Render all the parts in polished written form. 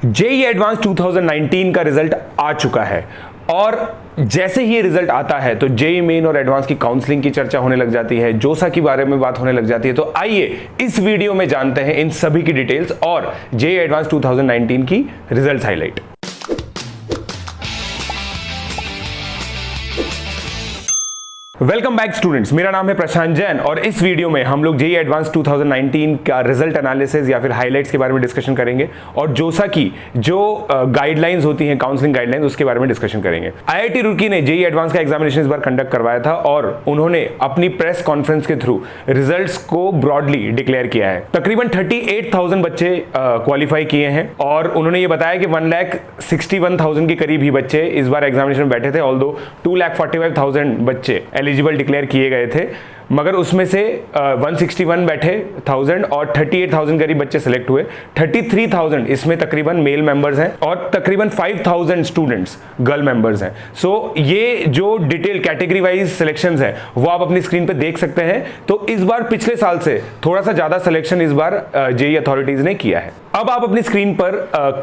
JEE advance 2019 का result आ चुका है और जैसे ही ये रिजल्ट आता है तो जेईई मेन और एडवांस की काउंसलिंग की चर्चा होने लग जाती है, जोसा के बारे में बात होने लग जाती है। तो आइए इस वीडियो में जानते हैं इन सभी की डिटेल्स और जेईई एडवांस 2019 की result highlight. Welcome back students, मेरा नाम है प्रशांत जैन और इस वीडियो में हम लोग जेईई एडवांस 2019 का रिजल्ट एनालिसिस या फिर हाइलाइट्स के बारे में डिस्कशन करेंगे और जोसा की जो गाइडलाइंस होती हैं, काउंसलिंग गाइडलाइंस, उसके बारे में डिस्कशन करेंगे। आईआईटी रुड़की ने जेईई एडवांस का एग्जामिनेशन इस बार कंडक्ट करवाया था और उन्होंने अपनी प्रेस कॉन्फ्रेंस के थ्रू रिजल्ट्स को ब्रॉडली डिक्लेयर किया है। तकरीबन 38,000 बच्चे क्वालिफाई किए हैं और उन्होंने ये बताया कि 1,61,000 के करीब ही बच्चे इस बार एग्जामिनेशन में बैठे थे। ऑल्दो 2,45,000 बच्चे एलिजिबल डिक्लेयर किए गए थे, मगर उसमें से 161 बैठे 1000 और 38,000 करीब बच्चे सिलेक्ट हुए। 33,000 इसमें तकरीबन मेल मेंबर्स हैं और तकरीबन 5,000 स्टूडेंट्स गर्ल मेंबर्स हैं। सो ये जो डिटेल कैटेगरी वाइज सिलेक्शंस हैं वो आप अपनी स्क्रीन पे देख सकते हैं। तो इस बार पिछले साल से थोड़ा सा ज्यादा सिलेक्शन इस बार जेईई अथॉरिटीज ने किया है। अब आप अपनी स्क्रीन पर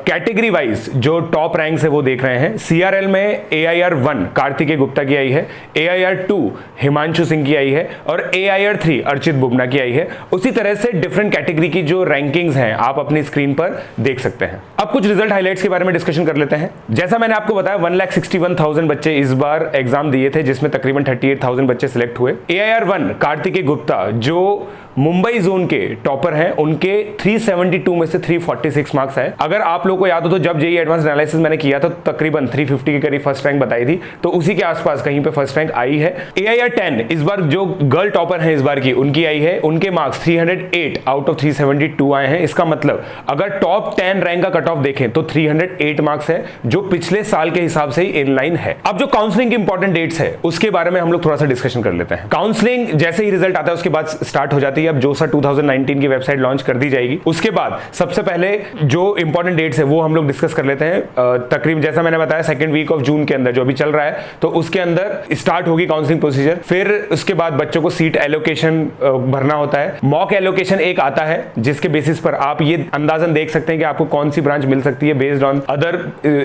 कैटेगरी वाइज जो टॉप रैंक्स है वो देख रहे हैं। सीआरएल में AIR 1 कार्तिकेय गुप्ता की आई है, AIR 2 हिमांशु सिंह की आई है और AIR 3 अर्चित बुबना की आई है। उसी तरह से डिफरेंट कैटेगरी की जो रैंकिंग्स हैं आप अपनी स्क्रीन पर देख सकते हैं। अब कुछ रिजल्ट हाइलाइट्स के बारे में डिस्कशन कर लेते हैं। जैसा मैंने आपको बताया 1,61,000 बच्चे इस बार एग्जाम दिए थे, जिसमें तकरीबन 38,000 बच्चे सिलेक्ट हुए। AIR 1 कार्तिकेय गुप्ता जो मुंबई जोन के टॉपर हैं, उनके 372 में से 346 मार्क्स आए। अगर आप लोगों को याद हो तो जब जेईई एडवांस एनालिसिस मैंने किया था तो तकरीबन 350 के करीब फर्स्ट रैंक बताई थी, तो उसी के आसपास कहीं पे फर्स्ट रैंक आई है। AIR 10 इस बार जो गर्ल टॉपर हैं इस बार की, उनकी आई है, उनके मार्क्स 308 आउट ऑफ 372 आए हैं। इसका मतलब अगर टॉप 10 रैंक का कट ऑफ देखें तो 308 मार्क्स है, जो पिछले साल के हिसाब से ही इन लाइन है। अब जो काउंसलिंग की इंपॉर्टेंट डेट्स है उसके बारे में हम लोग थोड़ा सा डिस्कशन कर लेते हैं। काउंसलिंग जैसे ही रिजल्ट आता है उसके बाद स्टार्ट हो जाती है। अब जोसा 2019 की वेबसाइट लॉन्च कर दी जाएगी। उसके बाद सबसे पहले जो इंपॉर्टेंट डेट्स है वो हम लोग डिस्कस कर लेते हैं। तकरीबन जैसा मैंने बताया सेकंड वीक ऑफ जून के अंदर जो अभी चल रहा है, तो उसके अंदर स्टार्ट होगी काउंसलिंग प्रोसीजर। फिर उसके बाद बच्चों को सीट एलोकेशन भरना होता है। मॉक एलोकेशन एक आता है जिसके बेसिस पर आप ये अंदाजन देख सकते हैं कि आपको कौन सी ब्रांच मिल सकती है बेस्ड ऑन अदर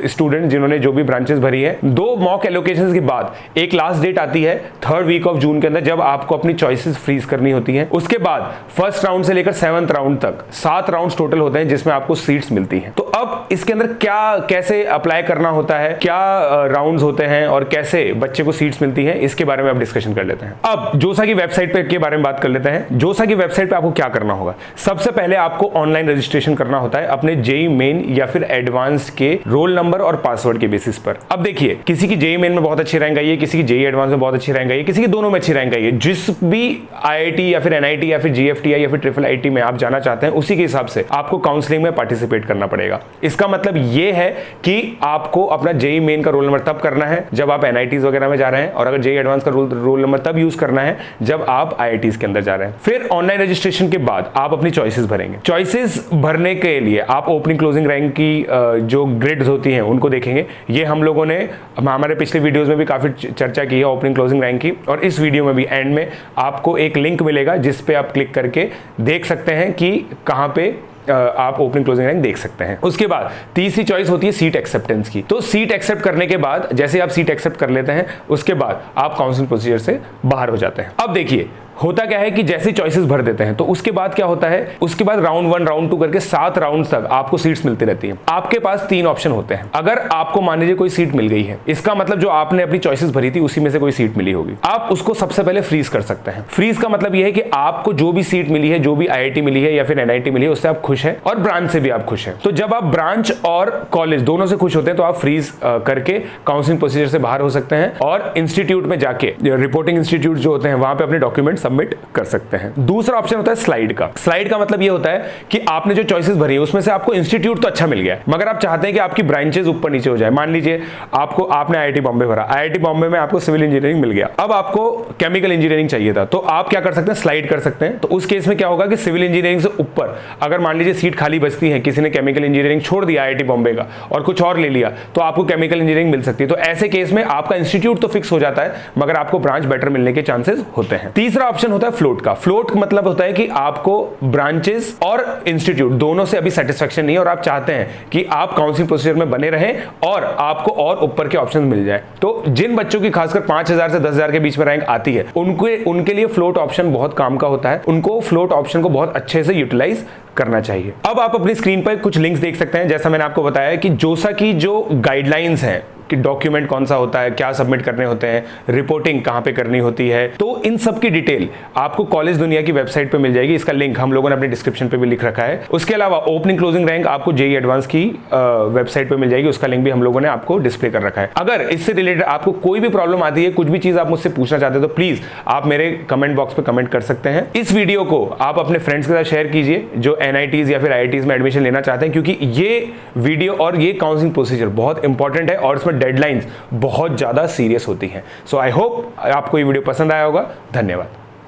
स्टूडेंट जिन्होंने जो भी ब्रांचेस भरी है। 2 मॉक एलोकेशन के बाद एक लास्ट डेट आती है थर्ड वीक ऑफ जून के अंदर, जब आपको अपनी चॉइसेस फ्रीज करनी होती है। उसके बाद फर्स्ट राउंड से लेकर 7th राउंड तक 7 राउंड्स टोटल होते हैं जिसमें आपको सीट्स मिलती हैं। तो अब इसके अंदर क्या कैसे अप्लाई करना होता है, क्या राउंड्स होते हैं और कैसे बच्चे को सीट्स मिलती हैं, इसके बारे में अब डिस्कशन कर लेते हैं। अब जोसा की वेबसाइट पे के बारे में बात कर लेते हैं। जोसा की वेबसाइट पे आपको क्या करना होगा? सबसे पहले आपको ऑनलाइन रजिस्ट्रेशन करना होता है अपने जेईई मेन या फिर एडवांस के रोल नंबर और पासवर्ड के बेसिस पर। अब देखिए, किसी की जेईई मेन में बहुत अच्छी रैंक आई है, किसी की जेईई एडवांस में बहुत अच्छी रैंक आई है, किसी की दोनों में अच्छी रैंक आई है। जिस भी IIT या फिर NIT या फिर GFTI या फिर IIIT में आप जाना चाहते हैं उसी के हिसाब से आपको काउंसलिंग में पार्टिसिपेट करना पड़ेगा। इसका मतलब यह है कि आपको अपना जेईई मेन का रोल नंबर तब करना है जब आप NITs वगैरह में जा रहे हैं, और अगर जेईई एडवांस का रोल नंबर तब यूज करना है जब आप IITs के अंदर जा रहे हैं। फिर ऑनलाइन रजिस्ट्रेशन के बाद आप अपनी चॉइसेस भरेंगे। चॉइसेस भरने के लिए आप ओपनिंग क्लोजिंग रैंक की जो ग्रिड्स होती हैं उनको देखेंगे। ये हम लोगों ने हमारे पिछले वीडियोस में भी काफी चर्चा की है ओपनिंग क्लोजिंग रैंक की, और इस वीडियो में भी एंड में आपको एक लिंक मिलेगा जिस पे आप क्लिक करके देख सकते हैं कि कहां पे आप ओपनिंग क्लोजिंग रैंक देख सकते हैं। उसके बाद तीसरी चॉइस होती है सीट एक्सेप्टेंस की। तो सीट एक्सेप्ट करने के बाद जैसे आप सीट एक्सेप्ट कर लेते हैं उसके बाद आप काउंसलिंग प्रोसीजर से बाहर हो जाते हैं। अब देखिए होता क्या है कि जैसे चॉइसेस भर देते हैं तो उसके बाद क्या होता है, उसके बाद राउंड 1 राउंड 2 करके 7 राउंड तक आपको सीट्स मिलती रहती हैं। आपके पास 3 ऑप्शन होते हैं। अगर आपको मान लीजिए कोई सीट मिल गई है, इसका मतलब जो आपने अपनी चॉइसेस भरी थी उसी में से कोई सीट मिली होगी, आप उसको सबसे पहले फ्रीज कर सकते हैं। फ्रीज का मतलब यह है कि आपको जो भी सीट मिली है, जो भी IIT मिली है या फिर NIT मिली है, उससे आप खुश हैं और ब्रांच से भी आप खुश हैं। तो जब आप ब्रांच और कॉलेज दोनों से खुश होते हैं तो आप फ्रीज करके काउंसलिंग प्रोसीजर से बाहर हो सकते हैं और इंस्टीट्यूट में जाके रिपोर्टिंग इंस्टीट्यूट जो होते हैं वहां पे अपने डॉक्यूमेंट सबमिट कर सकते हैं। दूसरा ऑप्शन होता है स्लाइड का। स्लाइड का मतलब यह होता है कि आपने जो चॉइसेस भरी है उसमें से आपको इंस्टीट्यूट तो अच्छा मिल गया, मगर आप चाहते हैं कि आपकी ब्रांचेस ऊपर नीचे हो जाए। मान लीजिए आपने IIT बॉम्बे भरा, IIT बॉम्बे में आपको सिविल इंजीनियरिंग मिल गया, अब आपको केमिकल इंजीनियरिंग चाहिए था, तो आप क्या कर सकते हैं, स्लाइड कर सकते हैं। तो उस केस में क्या होगा कि सिविल इंजीनियरिंग से ऊपर अगर मान लीजिए सीट खाली बचती है, किसी ने केमिकल इंजीनियरिंग छोड़ दिया IIT बॉम्बे का और कुछ और ले लिया, तो आपको केमिकल इंजीनियरिंग मिल सकती है। तो ऐसे केस में आपका इंस्टीट्यूट तो फिक्स हो जाता है मगर आपको ब्रांच बेटर मिलने के चांसेस होते हैं। तीसरा ऑप्शन होता है फ्लोट का। फ्लोट मतलब होता है कि आपको ब्रांचेस और इंस्टीट्यूट दोनों से अभी सेटिस्फेक्शन नहीं है और आप चाहते हैं कि आप काउंसलिंग प्रोसीजर में बने रहें और आपको और ऊपर के ऑप्शन मिल जाए। तो जिन बच्चों की खासकर 5,000 से 10,000 के बीच में रैंक आती है उनके लिए फ्लोट ऑप्शन बहुत काम का होता है। उनको फ्लोट ऑप्शन को बहुत अच्छे से यूटिलाइज करना चाहिए। अब आप अपनी स्क्रीन पर कुछ लिंक्स देख सकते हैं। जैसा मैंने आपको बताया कि जोसा की जो गाइडलाइंस हैं कि डॉक्यूमेंट कौन सा होता है, क्या सबमिट करने होते हैं, रिपोर्टिंग कहां पे करनी होती है, तो इन सब की डिटेल आपको कॉलेज दुनिया की वेबसाइट पे मिल जाएगी। इसका लिंक हम लोगों ने अपने डिस्क्रिप्शन पे भी लिख रखा है। उसके अलावा ओपनिंग क्लोजिंग रैंक आपको जेईई एडवांस की वेबसाइट पे मिल जाएगी, उसका लिंक भी हम लोगों ने आपको डिस्प्ले कर रखा है। अगर इससे रिलेटेड आपको कोई भी प्रॉब्लम आती है, कुछ भी चीज आप मुझसे पूछना चाहते हैं, तो प्लीज आप मेरे कमेंट बॉक्स पे कमेंट कर सकते हैं। इस वीडियो को आप अपने फ्रेंड्स के साथ शेयर कीजिए जो एनआईटीज या फिर आईआईटीज में एडमिशन लेना चाहते हैं, क्योंकि ये वीडियो और ये काउंसलिंग प्रोसीजर बहुत इंपॉर्टेंट है और इसमें डेडलाइंस बहुत ज्यादा सीरियस होती हैं। सो आई होप आपको ये वीडियो पसंद आया होगा। धन्यवाद।